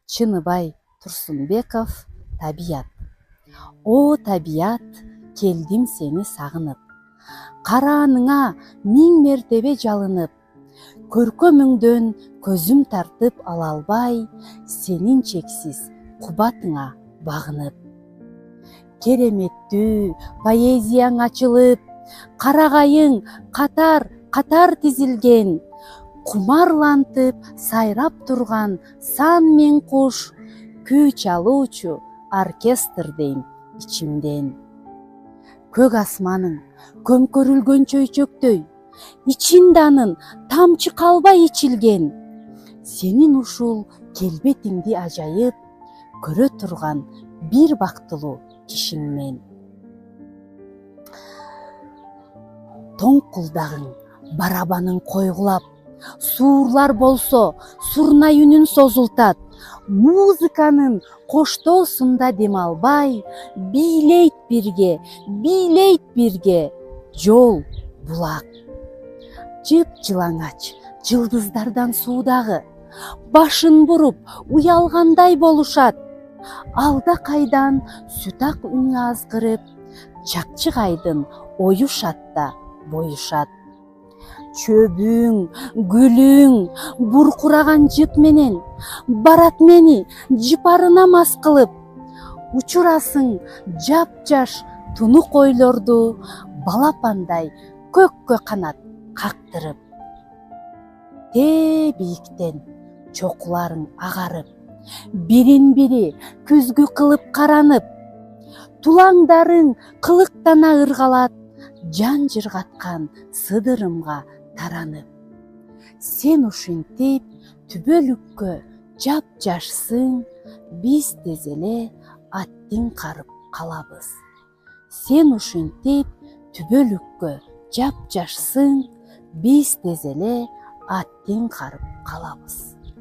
Чыныбай Турсунбеков, табият. О табият, келдим сени сагынып. Карааныңа миң мертебе жалынып. Көркөмүңдөн көзүм тартып ала албай, сенин чексиз кубатыңа багынып. Кереметтүү поэзияң ачылып, карагайың катар тизилген. Кумарлантып сайрап турган сан мен куш, күү чалуучу оркестр дейм ичимден. Көк асманың көмкөрүлгөн чөйчөктөй, ичинде анын тамчы калбай ичилген. Сенин ушул келбетиңди ажайып, көрө турган бир бактылуу кишиңмен. Тоңкулдагың барабанын койгулап, суурлар болсо сурнай үнүн созултат. Музыканын коштоосунда дем албай, бийлейт бирге жол булак. Жып-жылаңач жылдыздардан суудагы, башын буруп уялгандай болушат. Алда кайдан сүт ак үнү азгырып, чакчык айдын ою шатта боюшат. Чөбүң, гүлүң буркураган жып менен барат мени жыпарына мас кылып. Учурасың жап-жаш тунук ойлорду балапандай көккө канат кактырып. Бийиктен чокуларың агарып, бирин-бири күзгү кылып каранып. Тулаңдарың кылыктана ыргалат, жан жыргаткан сыдырымга таранып. Сен ушинтип түбөлүккө жап-жашсың, биз тез эле аттиң карып калабыз. Сен ушинтип түбөлүккө жап-жашсың, биз тез эле аттиң карып калабыз.